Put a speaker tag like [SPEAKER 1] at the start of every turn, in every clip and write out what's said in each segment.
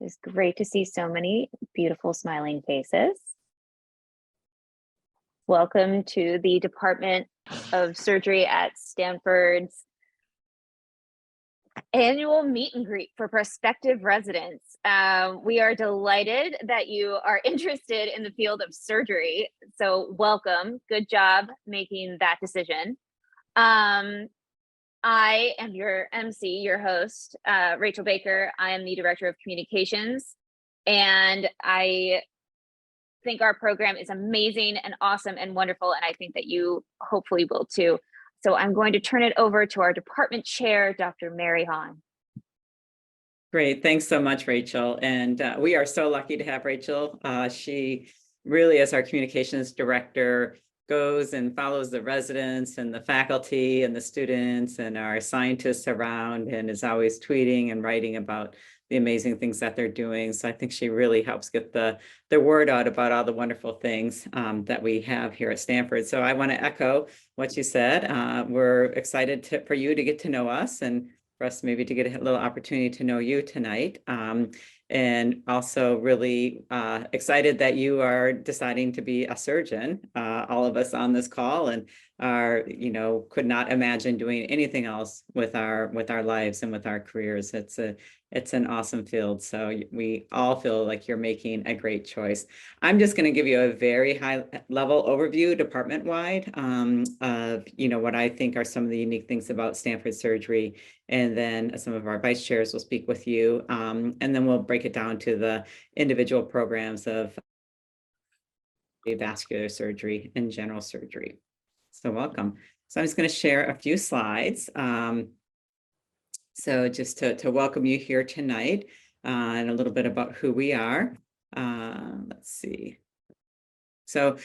[SPEAKER 1] It's great to see so many beautiful smiling faces. Welcome to the Department of Surgery at Stanford's annual meet and greet for prospective residents. We are delighted that you are interested in the field of surgery. So welcome, good job making that decision. I am your MC, your host, Rachel Baker. I am the Director of Communications, and I think our program is amazing and awesome and wonderful, and I think that you hopefully will too. So I'm going to turn it over to our department chair, Dr. Mary Hawn.
[SPEAKER 2] Great, thanks so much, Rachel. And we are so lucky to have Rachel. She really, as our communications director, goes and follows the residents and the faculty and the students and our scientists around, and is always tweeting and writing about the amazing things that they're doing. So I think she really helps get the word out about all the wonderful things that we have here at Stanford. So I want to echo what you said. We're excited for you to get to know us, and for us maybe to get a little opportunity to know you tonight. And also really excited that you are deciding to be a surgeon. All of us on this call and are, could not imagine doing anything else with our lives and with our careers. It's an awesome field. So we all feel like you're making a great choice. I'm just going to give you a very high level overview department-wide of, what I think are some of the unique things about Stanford surgery. And then some of our vice chairs will speak with you. And then we'll break it down to the individual programs of vascular surgery and general surgery. So welcome. So I'm just going to share a few slides. So just to welcome you here tonight and a little bit about who we are. Let's see. So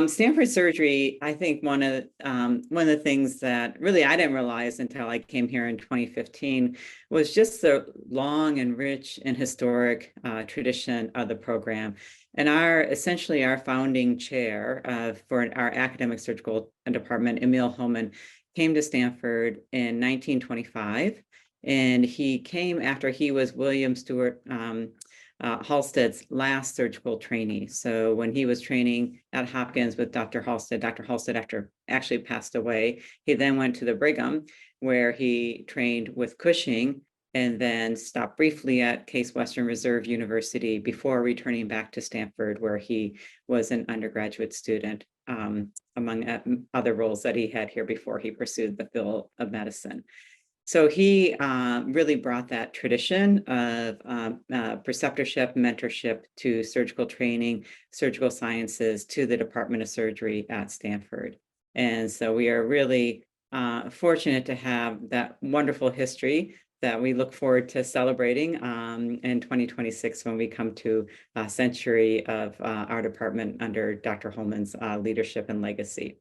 [SPEAKER 2] Stanford surgery, I think one of the things that really I didn't realize until I came here in 2015 was just the long and rich and historic tradition of the program. And essentially our founding chair for our academic surgical department, Emil Homan, came to Stanford in 1925. And he came after he was William Stewart Halstead's last surgical trainee. So when he was training at Hopkins with Dr. Halstead actually passed away, he then went to the Brigham, where he trained with Cushing, and then stopped briefly at Case Western Reserve University before returning back to Stanford, where he was an undergraduate student, among other roles that he had here before he pursued the field of medicine. So he really brought that tradition of preceptorship, mentorship to surgical training, surgical sciences to the Department of Surgery at Stanford. And so we are really fortunate to have that wonderful history that we look forward to celebrating in 2026 when we come to a century of our department under Dr. Holman's leadership and legacy.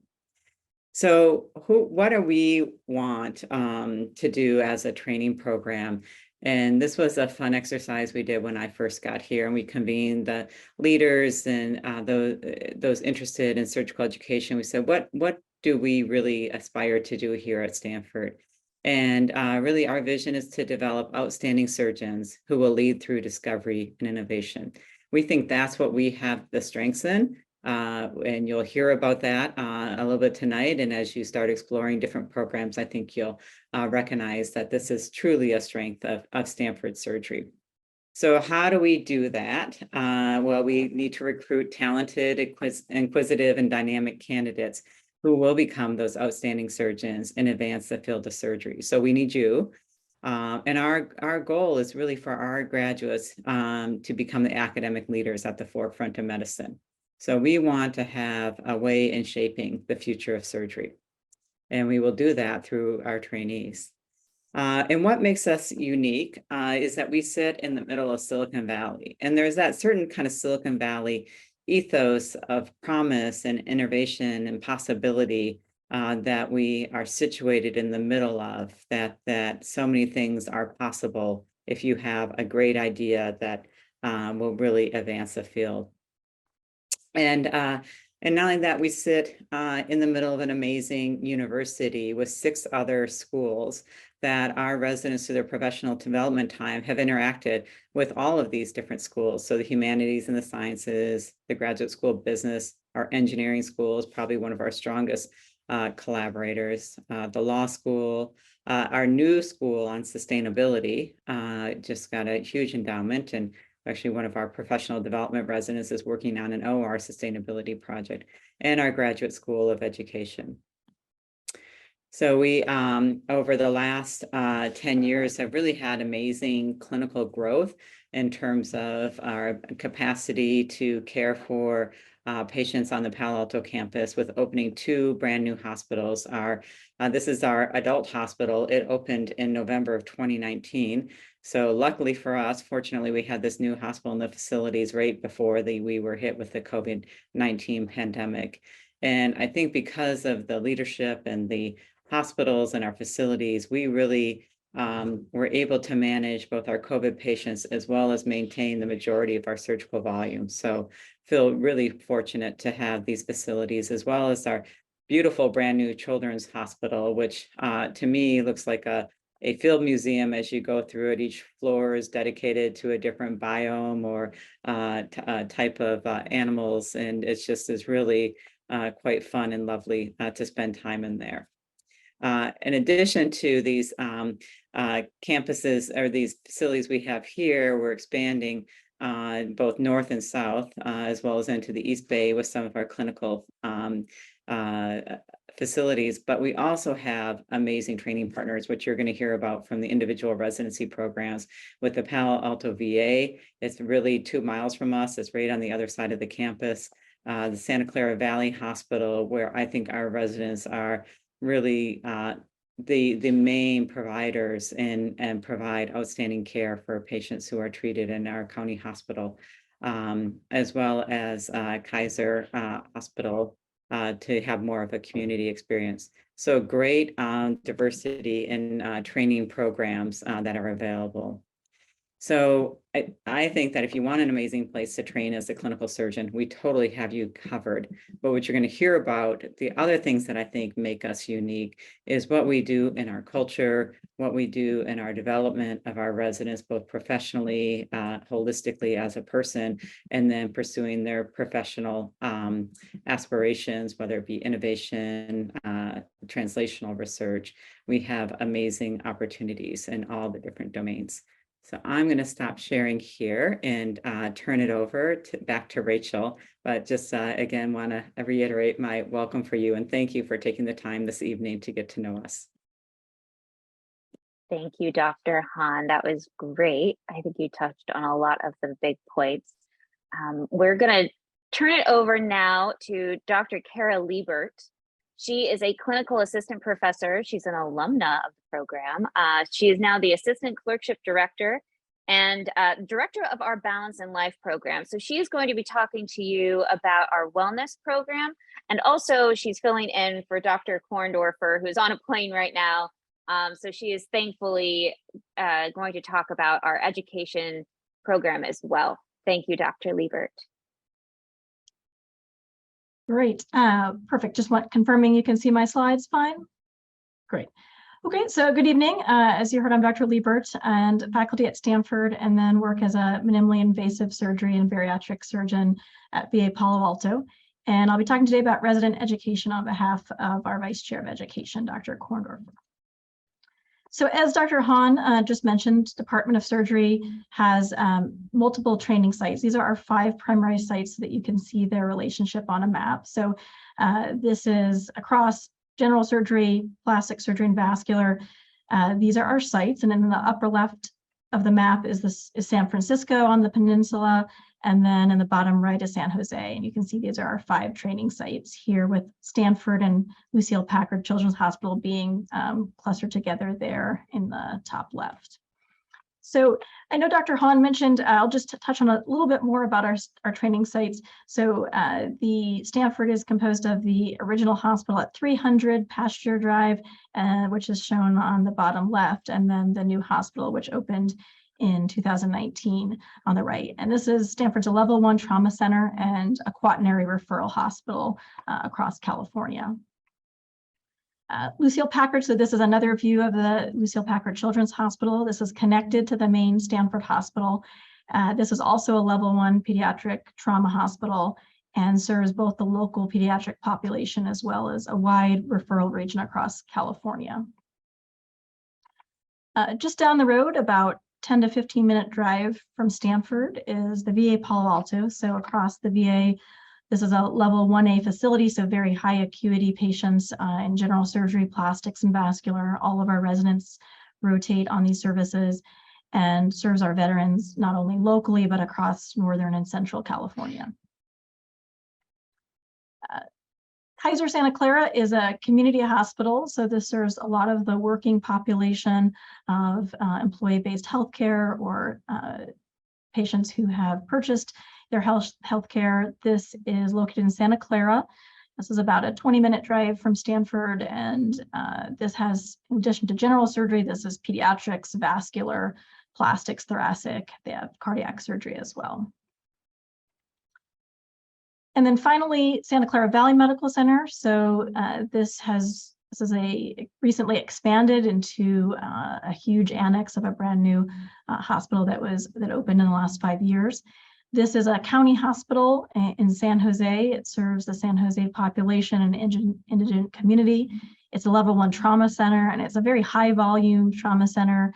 [SPEAKER 2] So what do we want to do as a training program? And this was a fun exercise we did when I first got here, and we convened the leaders and those interested in surgical education. We said, what do we really aspire to do here at Stanford? And really our vision is to develop outstanding surgeons who will lead through discovery and innovation. We think that's what we have the strengths in. And you'll hear about that a little bit tonight. And as you start exploring different programs, I think you'll recognize that this is truly a strength of Stanford surgery. So how do we do that? Well, we need to recruit talented, inquisitive, and dynamic candidates who will become those outstanding surgeons and advance the field of surgery. So we need you. And our goal is really for our graduates to become the academic leaders at the forefront of medicine. So we want to have a way in shaping the future of surgery. And we will do that through our trainees. And what makes us unique is that we sit in the middle of Silicon Valley. And there's that certain kind of Silicon Valley ethos of promise and innovation and possibility that we are situated in the middle of, that so many things are possible if you have a great idea that will really advance the field. And not only that, we sit in the middle of an amazing university with 6 other schools that our residents through their professional development time have interacted with all of these different schools. So the humanities and the sciences, the graduate school of business, our engineering school is probably one of our strongest collaborators, the law school, our new school on sustainability just got a huge endowment, and actually one of our professional development residents is working on an OR sustainability project, and our graduate school of education. So we, over the last 10 years, have really had amazing clinical growth in terms of our capacity to care for patients on the Palo Alto campus, with opening 2 brand new hospitals. This is our adult hospital. It opened in November of 2019. So luckily for us, fortunately, we had this new hospital in the facilities right before we were hit with the COVID-19 pandemic. And I think because of the leadership and the hospitals and our facilities, we really were able to manage both our COVID patients as well as maintain the majority of our surgical volume. So feel really fortunate to have these facilities, as well as our beautiful brand new children's hospital, which to me looks like a field museum as you go through it. Each floor is dedicated to a different biome or type of animals, and it's just is really quite fun and lovely to spend time in there. In addition to these campuses or these facilities we have here, we're expanding both north and south, as well as into the East Bay with some of our clinical facilities. But we also have amazing training partners, which you're going to hear about from the individual residency programs. With the Palo Alto VA, it's really 2 miles from us. It's right on the other side of the campus. The Santa Clara Valley Hospital, where I think our residents are really the main providers and provide outstanding care for patients who are treated in our county hospital, as well as Kaiser Hospital to have more of a community experience. So great diversity in training programs that are available. So I think that if you want an amazing place to train as a clinical surgeon, we totally have you covered. But what you're going to hear about, the other things that I think make us unique, is what we do in our culture, what we do in our development of our residents, both professionally, holistically as a person, and then pursuing their professional aspirations, whether it be innovation, translational research. We have amazing opportunities in all the different domains. So I'm going to stop sharing here and turn it over back to Rachel. But just again, want to reiterate my welcome for you, and thank you for taking the time this evening to get to know us.
[SPEAKER 1] Thank you, Dr. Hawn. That was great. I think you touched on a lot of the big points. We're going to turn it over now to Dr. Cara Liebert. She is a clinical assistant professor. She's an alumna of the program. She is now the assistant clerkship director and director of our Balance in Life program. So she is going to be talking to you about our wellness program. And also she's filling in for Dr. Korndorfer, who's on a plane right now. So she is thankfully going to talk about our education program as well. Thank you, Dr. Leibert.
[SPEAKER 3] Great, perfect. Just confirming you can see my slides fine. Great. Okay, so good evening. As you heard, I'm Dr. Leibert and faculty at Stanford, and then work as a minimally invasive surgery and bariatric surgeon at VA Palo Alto. And I'll be talking today about resident education on behalf of our Vice Chair of Education, Dr. Korndorfer. So as Dr. Hawn just mentioned, Department of Surgery has multiple training sites. These are our 5 primary sites so that you can see their relationship on a map. So this is across general surgery, plastic surgery, and vascular. These are our sites, and in the upper left of the map is San Francisco on the peninsula, and then in the bottom right is San Jose. And you can see these are our 5 training sites here, with Stanford and Lucile Packard Children's Hospital being clustered together there in the top left. So I know Dr. Hawn mentioned, I'll just touch on a little bit more about our training sites. So the Stanford is composed of the original hospital at 300 Pasture Drive, which is shown on the bottom left, and then the new hospital, which opened in 2019 on the right. And this is Stanford's a level 1 trauma center and a quaternary referral hospital across California. Lucille Packard, so this is another view of the Lucille Packard Children's Hospital. This is connected to the main Stanford Hospital. This is also a level 1 pediatric trauma hospital and serves both the local pediatric population as well as a wide referral region across California. Just down the road, about 10 to 15 minute drive from Stanford, is the VA Palo Alto. So across the VA, this is a level 1A facility, so very high acuity patients in general surgery, plastics, and vascular. All of our residents rotate on these services and serves our veterans not only locally, but across Northern and Central California. Kaiser Santa Clara is a community hospital, so this serves a lot of the working population of employee-based healthcare or patients who have purchased their health care. This is located in Santa Clara. This is about a 20-minute drive from Stanford, and this has, in addition to general surgery, this is pediatrics, vascular, plastics, thoracic. They have cardiac surgery as well. And then finally, Santa Clara Valley Medical Center. So this is a recently expanded into a huge annex of a brand new hospital that opened in the last 5 years. This is a county hospital in San Jose. It serves the San Jose population and indigent community. It's a level 1 trauma center, and it's a very high volume trauma center,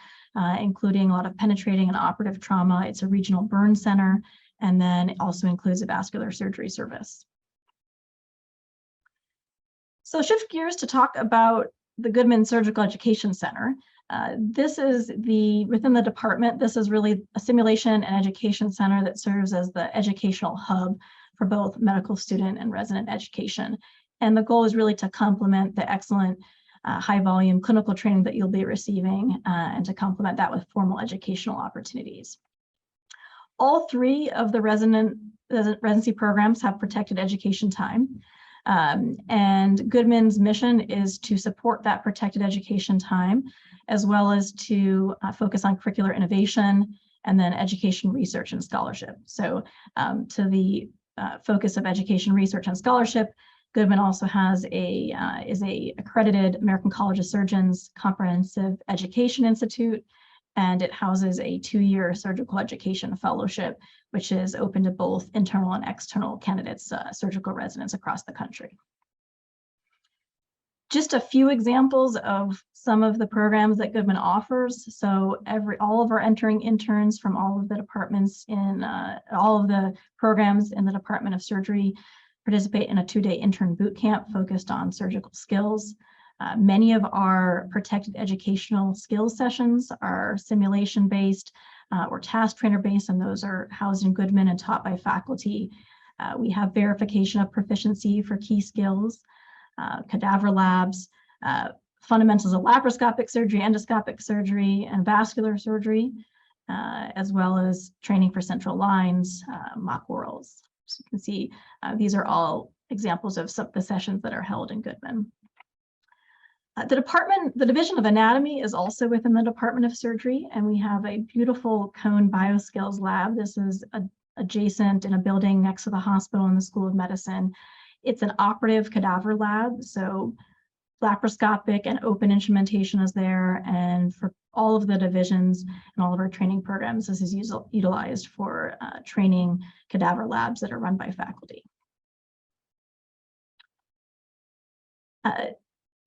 [SPEAKER 3] including a lot of penetrating and operative trauma. It's a regional burn center, and then it also includes a vascular surgery service. So shift gears to talk about the Goodman Surgical Education Center. This is within the department, this is really a simulation and education center that serves as the educational hub for both medical student and resident education. And the goal is really to complement the excellent high volume clinical training that you'll be receiving and to complement that with formal educational opportunities. All 3 of the residency programs have protected education time. And Goodman's mission is to support that protected education time, as well as to focus on curricular innovation and then education research and scholarship. So to the focus of education research and scholarship, Goodman also has is a accredited American College of Surgeons Comprehensive Education Institute, and it houses a 2-year surgical education fellowship, which is open to both internal and external candidates, surgical residents across the country. Just a few examples of some of the programs that Goodman offers. So all of our entering interns from all of the departments in all of the programs in the Department of Surgery participate in a 2-day intern boot camp focused on surgical skills. Many of our protected educational skills sessions are simulation-based or task trainer-based, and those are housed in Goodman and taught by faculty. We have verification of proficiency for key skills, cadaver labs, fundamentals of laparoscopic surgery, endoscopic surgery, and vascular surgery, as well as training for central lines, mock orals. So you can see these are all examples of some of the sessions that are held in Goodman. The Division of Anatomy is also within the Department of Surgery, and we have a beautiful cone bioskills lab. This is adjacent in a building next to the hospital in the School of Medicine. It's an operative cadaver lab, so laparoscopic and open instrumentation is there, and for all of the divisions and all of our training programs, this is utilized for training cadaver labs that are run by faculty.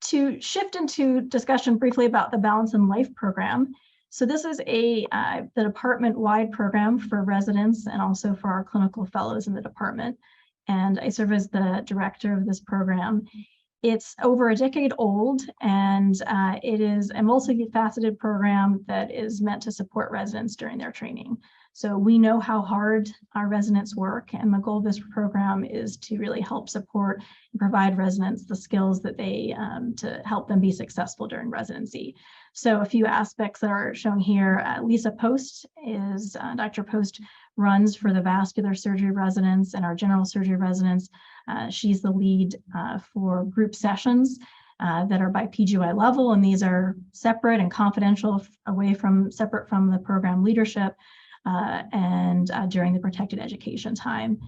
[SPEAKER 3] To shift into discussion briefly about the Balance in Life program. So this is the department-wide program for residents and also for our clinical fellows in the department. And I serve as the director of this program. It's over a decade old, and it is a multifaceted program that is meant to support residents during their training. So we know how hard our residents work, and the goal of this program is to really help support and provide residents the skills that to help them be successful during residency. So a few aspects that are shown here. Lisa Post Dr. Post runs for the vascular surgery residents and our general surgery residents. She's the lead for group sessions that are by PGY level, and these are separate and confidential, separate from the program leadership and during the protected education time.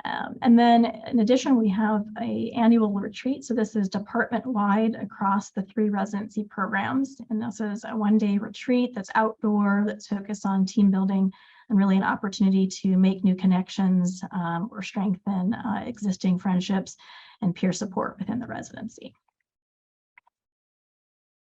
[SPEAKER 3] And then in addition, we have an annual retreat. So this is department-wide across the 3 residency programs. And this is a one-day retreat that's outdoor, that's focused on team building and really an opportunity to make new connections or strengthen existing friendships and peer support within the residency.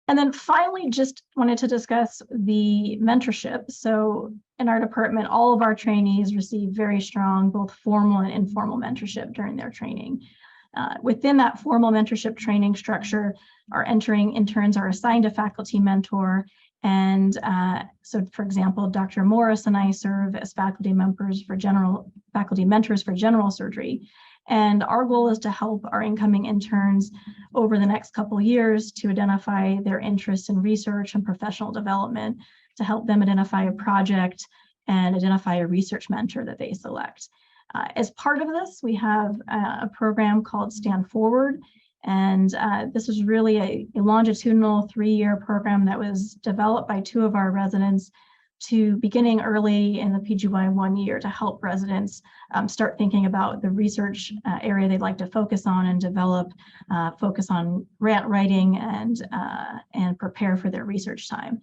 [SPEAKER 3] And then finally, just wanted to discuss the mentorship. So in our department, all of our trainees receive very strong, both formal and informal mentorship during their training. Within that formal mentorship training structure, our entering interns are assigned a faculty mentor. And so, for example, Dr. Morris and I serve as faculty mentors for general surgery. And our goal is to help our incoming interns over the next couple of years to identify their interests in research and professional development, to help them identify a project and identify a research mentor that they select. As part of this, we have a program called Stand Forward. And this is really a longitudinal 3-year program that was developed by 2 of our residents to beginning early in the PGY 1 year to help residents start thinking about the research area they'd like to focus on and develop, focus on grant writing and prepare for their research time.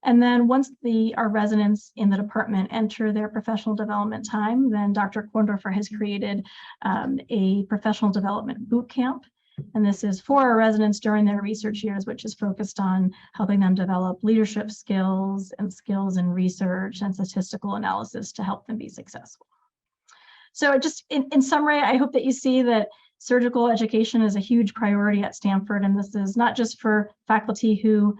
[SPEAKER 3] And then once our residents in the department enter their professional development time, then Dr. Korndorfer has created a professional development boot camp. And this is for our residents during their research years, which is focused on helping them develop leadership skills and skills in research and statistical analysis to help them be successful. So just in summary, I hope that you see that surgical education is a huge priority at Stanford. And this is not just for faculty who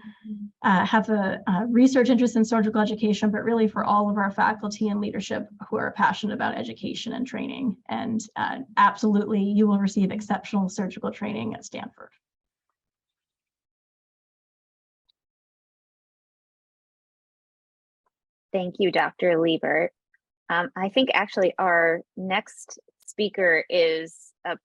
[SPEAKER 3] have a research interest in surgical education, but really for all of our faculty and leadership who are passionate about education and training. And absolutely, you will receive exceptional surgical training at Stanford.
[SPEAKER 1] Thank you, Dr. Leibert. I think actually our next speaker is a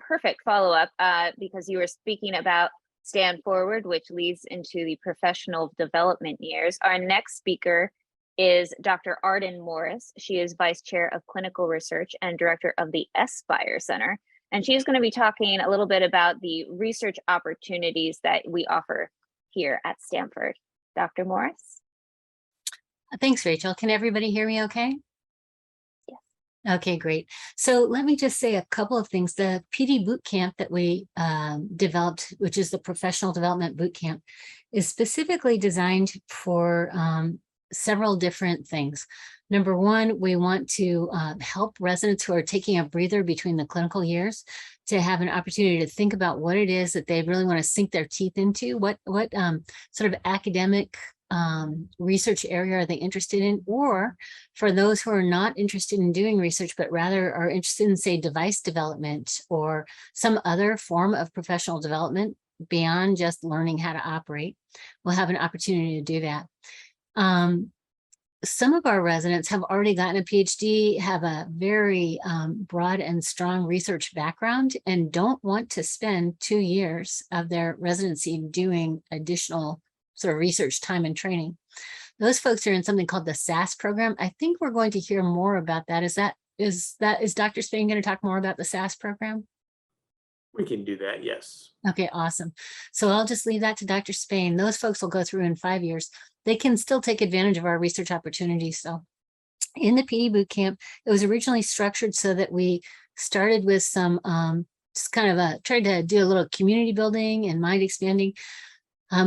[SPEAKER 1] perfect follow-up because you were speaking about Stand Forward, which leads into the professional development years. Our next speaker is Dr. Arden Morris. She is Vice Chair of Clinical Research and Director of the S-SPIRE Center. And she's going to be talking a little bit about the research opportunities that we offer here at Stanford. Dr. Morris?
[SPEAKER 4] Thanks, Rachel. Can everybody hear me okay?
[SPEAKER 1] Yes.
[SPEAKER 4] Okay, great. So let me just say a couple of things. The PD Bootcamp that we developed, which is the Professional Development Bootcamp, is specifically designed for several different things. Number one, we want to help residents who are taking a breather between the clinical years to have an opportunity to think about what it is that they really want to sink their teeth into, what sort of academic research area are they interested in, or for those who are not interested in doing research, but rather are interested in, say, device development or some other form of professional development beyond just learning how to operate, we'll have an opportunity to do that. Some of our residents have already gotten a PhD, have a very broad and strong research background, and don't want to spend 2 years of their residency doing additional sort of research time and training. Those folks are in something called the SAS program. I think we're going to hear more about that. Is Dr. Spain going to talk more about the SAS program?
[SPEAKER 5] We can do that, yes.
[SPEAKER 4] Okay, awesome. So I'll just leave that to Dr. Spain. Those folks will go through in 5 years. They can still take advantage of our research opportunities. So in the PD Bootcamp, it was originally structured so that we started with some, just kind of tried to do a little community building and mind expanding.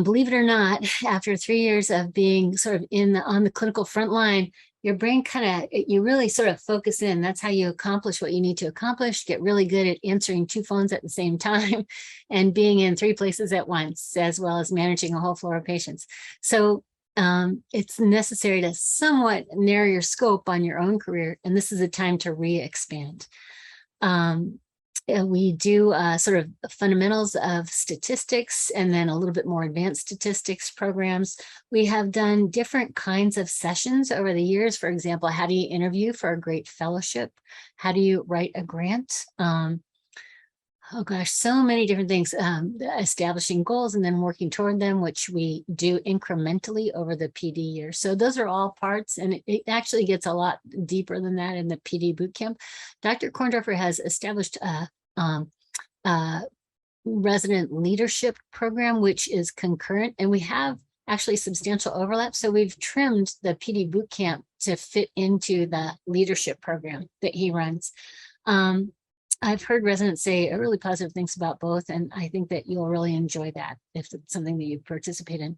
[SPEAKER 4] Believe it or not, after 3 years of being sort of on the clinical front line, your brain you really sort of focus in. That's how you accomplish what you need to accomplish, get really good at answering 2 phones at the same time and being in 3 places at once, as well as managing a whole floor of patients. So it's necessary to somewhat narrow your scope on your own career, and this is a time to re-expand. We do sort of fundamentals of statistics and then a little bit more advanced statistics programs. We have done different kinds of sessions over the years. For example, how do you interview for a great fellowship? How do you write a grant? oh gosh, so many different things. Establishing goals and then working toward them, which we do incrementally over the PD year. So those are all parts, and it actually gets a lot deeper than that in the PD bootcamp. Dr. Korndorfer has established a resident leadership program, which is concurrent, and we have actually substantial overlap. So we've trimmed the PD bootcamp to fit into the leadership program that he runs. I've heard residents say really positive things about both, and I think that you'll really enjoy that if it's something that you participate in.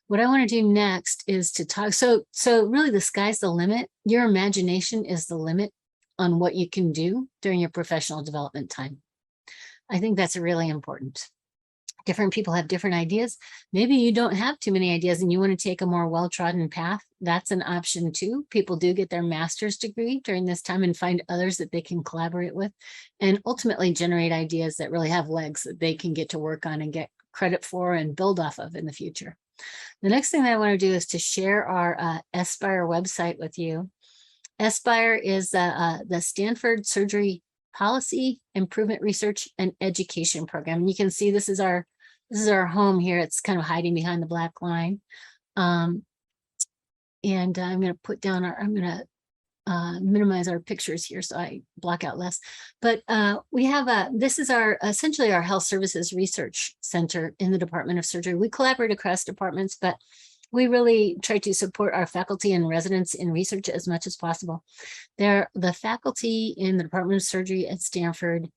[SPEAKER 4] What I want to do next is to talk. So really the sky's the limit. Your imagination is the limit on what you can do during your professional development time. I think that's really important. Different people have different ideas. Maybe you don't have too many ideas and you want to take a more well-trodden path. That's an option too. People do get their master's degree during this time and find others that they can collaborate with and ultimately generate ideas that really have legs that they can get to work on and get credit for and build off of in the future. The next thing that I want to do is to share our S-SPIRE website with you. S-SPIRE is the Stanford Surgery Policy, Improvement Research, and Education Program. And you can see this is our home here. It's kind of hiding behind the black line. And I'm going to put down I'm going to minimize our pictures here so I block out less. But we have this is essentially our health services research center in the Department of Surgery. We collaborate across departments, but we really try to support our faculty and residents in research as much as possible. The faculty in the Department of Surgery at Stanford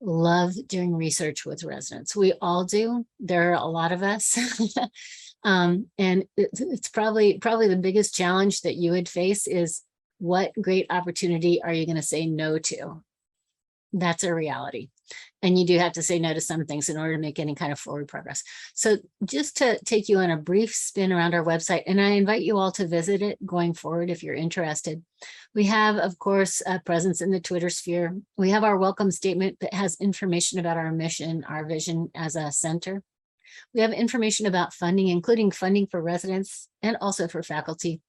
[SPEAKER 4] love doing research with residents. We all do. There are a lot of us. And it's probably the biggest challenge that you would face is what great opportunity are you going to say no to? That's a reality. And you do have to say no to some things in order to make any kind of forward progress. So just to take you on a brief spin around our website, and I invite you all to visit it going forward if you're interested. We have, of course, a presence in the Twitter sphere. We have our welcome statement that has information about our mission, our vision as a center. We have information about funding, including funding for residents and also for faculty.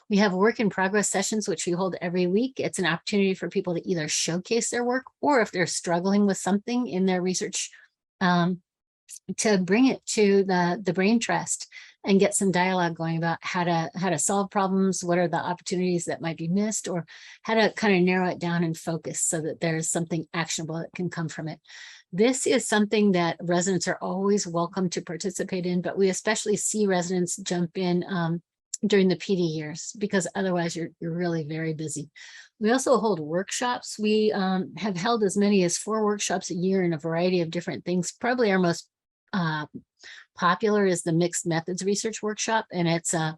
[SPEAKER 4] We have work in progress sessions, which we hold every week. It's an opportunity for people to either showcase their work or if they're struggling with something in their research, to bring it to the brain trust and get some dialogue going about how to solve problems, what are the opportunities that might be missed, or how to kind of narrow it down and focus so that there's something actionable that can come from it. This is something that residents are always welcome to participate in, but we especially see residents jump in during the PD years because otherwise you're really very busy. We also hold workshops. We have held as many as 4 workshops a year in a variety of different things. Probably our most popular is the Mixed Methods Research Workshop, and it's a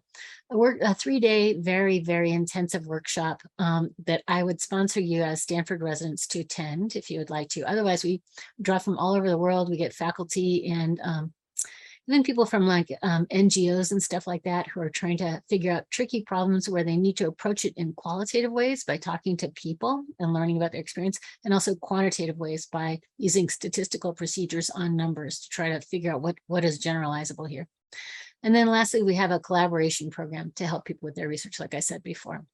[SPEAKER 4] 3-day, very, very intensive workshop that I would sponsor you as Stanford residents to attend if you would like to. Otherwise, we draw from all over the world. We get faculty and even people from like NGOs and stuff like that who are trying to figure out tricky problems where they need to approach it in qualitative ways by talking to people and learning about their experience, and also quantitative ways by using statistical procedures on numbers to try to figure out what is generalizable here. And then lastly, we have a collaboration program to help people with their research, like I said before.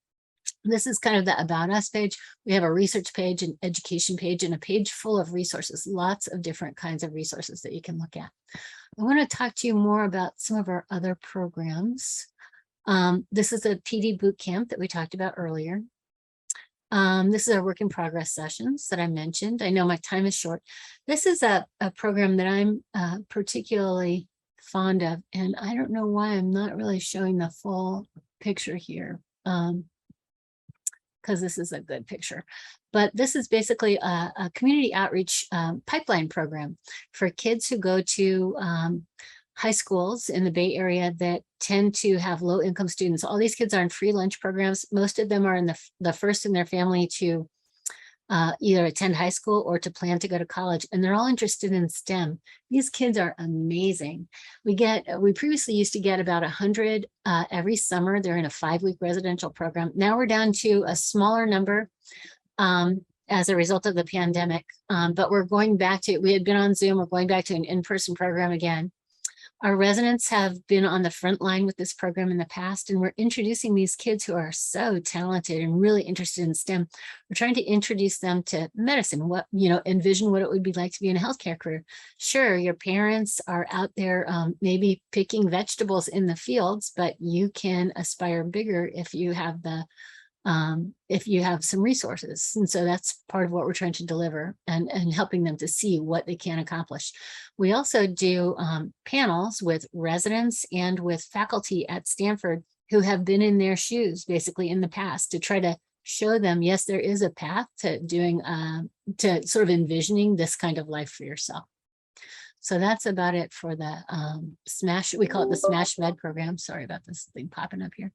[SPEAKER 4] This is kind of the About Us page. We have a research page, an education page, and a page full of resources, lots of different kinds of resources that you can look at. I want to talk to you more about some of our other programs. This is a PD Bootcamp that we talked about earlier. This is our work in progress sessions that I mentioned. I know my time is short. This is a program that I'm particularly fond of, and I don't know why I'm not really showing the full picture here. Because this is a good picture. But this is basically a community outreach pipeline program for kids who go to high schools in the Bay Area that tend to have low income students. All these kids are in free lunch programs. Most of them are in the first in their family to either attend high school or to plan to go to college, and they're all interested in STEM. These kids are amazing. We previously used to get about 100 every summer. They're in a 5-week residential program. Now we're down to a smaller number as a result of the pandemic, but we're going back to, we had been on Zoom, we're going back to an in-person program again. Our residents have been on the front line with this program in the past, and we're introducing these kids who are so talented and really interested in STEM. We're trying to introduce them to medicine, envision what it would be like to be in a healthcare career. Sure, your parents are out there maybe picking vegetables in the fields, but you can aspire bigger if you have some resources. And so that's part of what we're trying to deliver and helping them to see what they can accomplish. We also do panels with residents and with faculty at Stanford who have been in their shoes basically in the past to try to show them, yes, there is a path to doing, to sort of envisioning this kind of life for yourself. So that's about it for the SMASH, we call it the SMASH Med program. Sorry about this thing popping up here.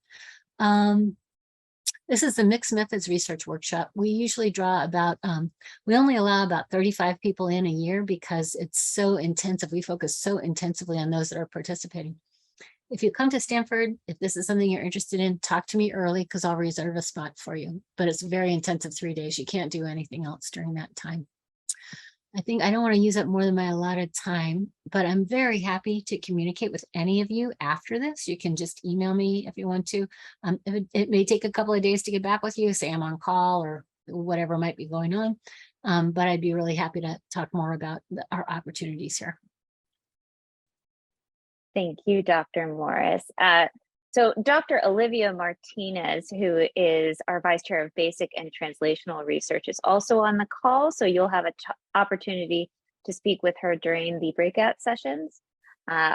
[SPEAKER 4] This is the Mixed Methods Research Workshop. We usually draw about, we only allow about 35 people in a year because it's so intensive. We focus so intensively on those that are participating. If you come to Stanford, if this is something you're interested in, talk to me early because I'll reserve a spot for you. But it's a very intensive 3 days. You can't do anything else during that time. I think I don't want to use up more than my allotted time, but I'm very happy to communicate with any of you after this. You can just email me if you want to. It may take a couple of days to get back with you, say I'm on call or whatever might be going on, but I'd be really happy to talk more about our opportunities here.
[SPEAKER 1] Thank you, Dr. Morris. So Dr. Olivia Martinez, who is our Vice Chair of Basic and Translational Research, is also on the call. So you'll have an opportunity to speak with her during the breakout sessions.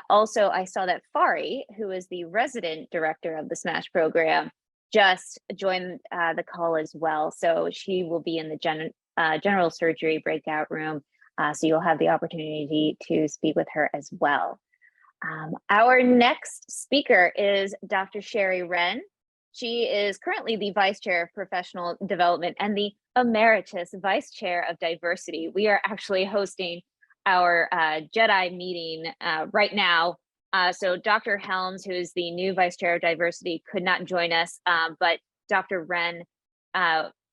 [SPEAKER 1] Also, I saw that Fari, who is the resident director of the SMASH program, just joined the call as well. So she will be in the general surgery breakout room. So you'll have the opportunity to speak with her as well. Our next speaker is Dr. Sherry Wren. She is currently the Vice Chair of Professional Development and the Emeritus Vice Chair of Diversity. We are actually hosting our JEDI meeting right now. So Dr. Helms, who is the new Vice Chair of Diversity, could not join us, but Dr. Wren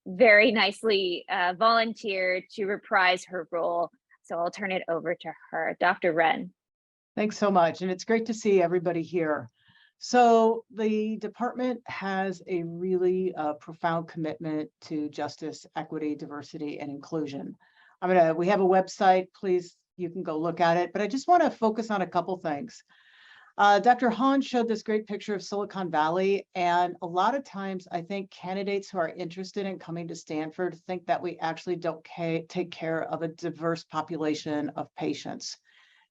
[SPEAKER 1] very nicely volunteered to reprise her role. So I'll turn it over to her. Dr. Wren.
[SPEAKER 6] Thanks so much. And it's great to see everybody here. So the department has a really profound commitment to justice, equity, diversity, and inclusion. We have a website, please, you can go look at it, but I just want to focus on a couple things. Dr. Hawn showed this great picture of Silicon Valley, and a lot of times I think candidates who are interested in coming to Stanford think that we actually don't take care of a diverse population of patients.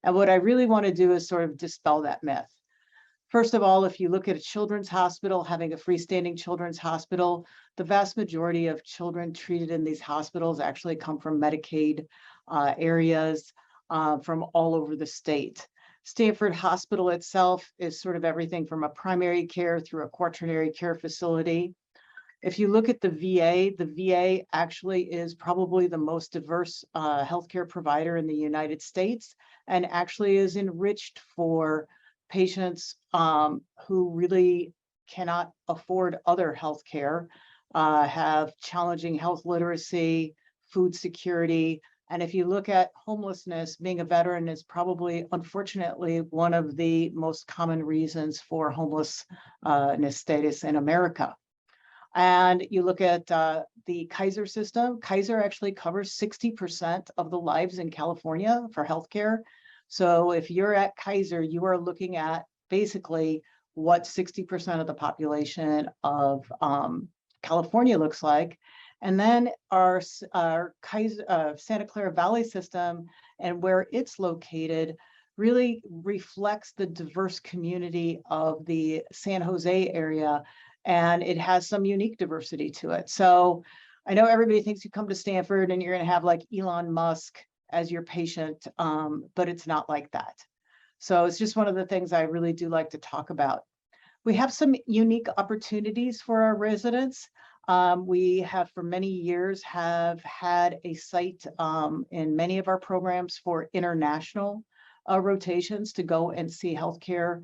[SPEAKER 6] And what I really want to do is sort of dispel that myth. First of all, if you look at a children's hospital, having a freestanding children's hospital, the vast majority of children treated in these hospitals actually come from Medicaid areas from all over the state. Stanford Hospital itself is sort of everything from a primary care through a quaternary care facility. If you look at the VA actually is probably the most diverse healthcare provider in the United States, and actually is enriched for patients who really cannot afford other healthcare, have challenging health literacy, food security. And if you look at homelessness, being a veteran is probably, unfortunately, one of the most common reasons for homelessness status in America. And you look at the Kaiser system. Kaiser actually covers 60% of the lives in California for healthcare. So if you're at Kaiser, you are looking at basically what 60% of the population of California looks like. And then our Kaiser, Santa Clara Valley system and where it's located really reflects the diverse community of the San Jose area. And it has some unique diversity to it. So I know everybody thinks you come to Stanford and you're going to have like Elon Musk as your patient, but it's not like that. So it's just one of the things I really do like to talk about. We have some unique opportunities for our residents. We have for many years have had a site in many of our programs for international rotations to go and see healthcare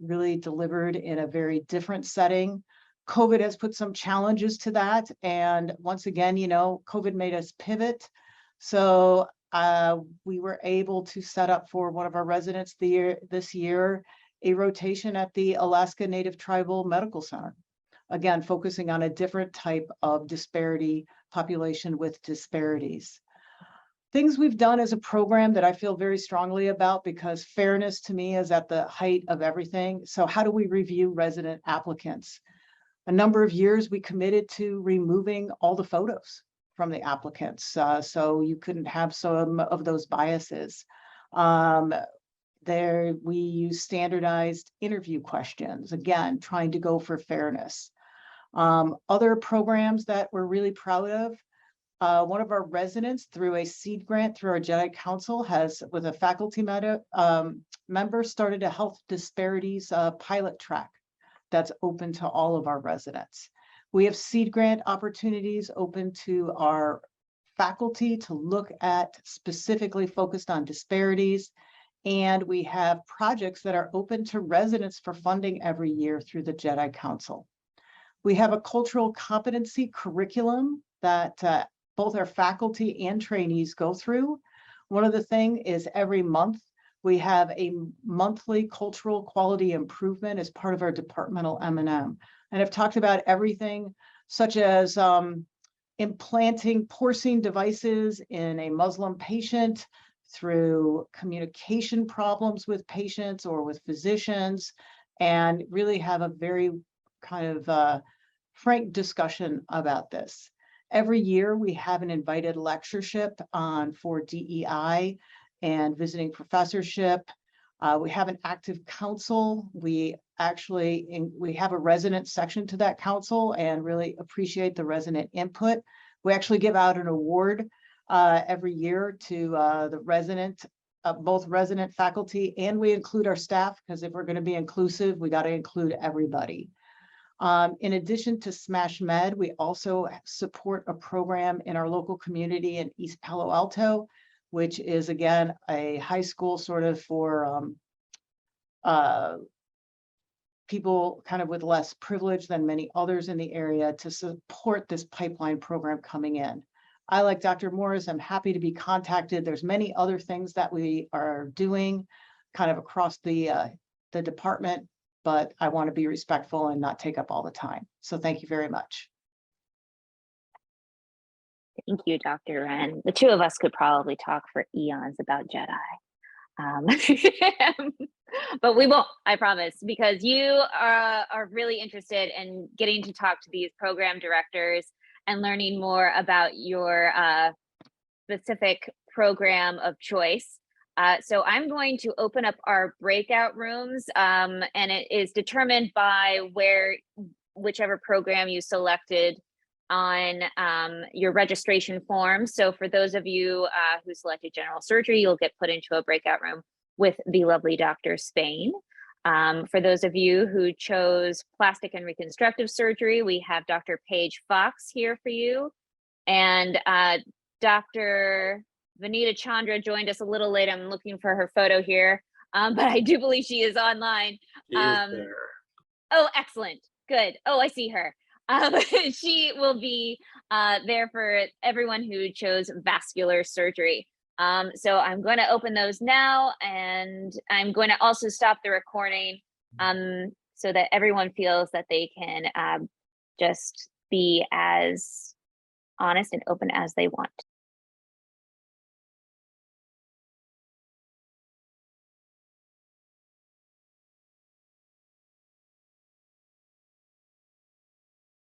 [SPEAKER 6] really delivered in a very different setting. COVID has put some challenges to that. And once again, you know, COVID made us pivot. So we were able to set up for one of our residents this year, a rotation at the Alaska Native Tribal Medical Center. Again, focusing on a different type of disparity, population with disparities. Things we've done as a program that I feel very strongly about, because fairness to me is at the height of everything. So how do we review resident applicants? A number of years we committed to removing all the photos from the applicants, so you couldn't have some of those biases. There we use standardized interview questions, again, trying to go for fairness. Other programs that we're really proud of, one of our residents through a seed grant through our JEDI Council has, with a faculty member, started a health disparities pilot track that's open to all of our residents. We have seed grant opportunities open to our faculty to look at specifically focused on disparities. And we have projects that are open to residents for funding every year through the JEDI Council. We have a cultural competency curriculum that both our faculty and trainees go through. One of the things is every month we have a monthly cultural quality improvement as part of our departmental M&M. And I've talked about everything such as implanting porcine devices in a Muslim patient, through communication problems with patients or with physicians, and really have a very kind of frank discussion about this. Every year we have an invited lectureship for DEI and visiting professorship. We have an active council. We have a resident section to that council and really appreciate the resident input. We actually give out an award every year to the resident, both resident faculty, and we include our staff, because if we're going to be inclusive, we got to include everybody. In addition to Smash Med, we also support a program in our local community in East Palo Alto, which is, again, a high school sort of for people kind of with less privilege than many others in the area, to support this pipeline program coming in. I, like Dr. Morris, I'm happy to be contacted. There's many other things that we are doing kind of across the department, but I want to be respectful and not take up all the time. So thank you very much.
[SPEAKER 1] Thank you, Dr. Wren. The two of us could probably talk for eons about JEDI. But we won't, I promise, because you are really interested in getting to talk to these program directors and learning more about your specific program of choice. So I'm going to open up our breakout rooms, and it is determined by whichever program you selected on your registration form. So for those of you who selected general surgery, you'll get put into a breakout room with the lovely Dr. Spain. For those of you who chose plastic and reconstructive surgery, we have Dr. Paige Fox here for you. And Dr. Vanita Chandra joined us a little late. I'm looking for her photo here, but I do believe she is online.
[SPEAKER 5] She is there.
[SPEAKER 1] Oh, excellent. Good. Oh, I see her. She will be there for everyone who chose vascular surgery. So I'm going to open those now, and I'm going to also stop the recording so that everyone feels that they can just be as honest and open as they want.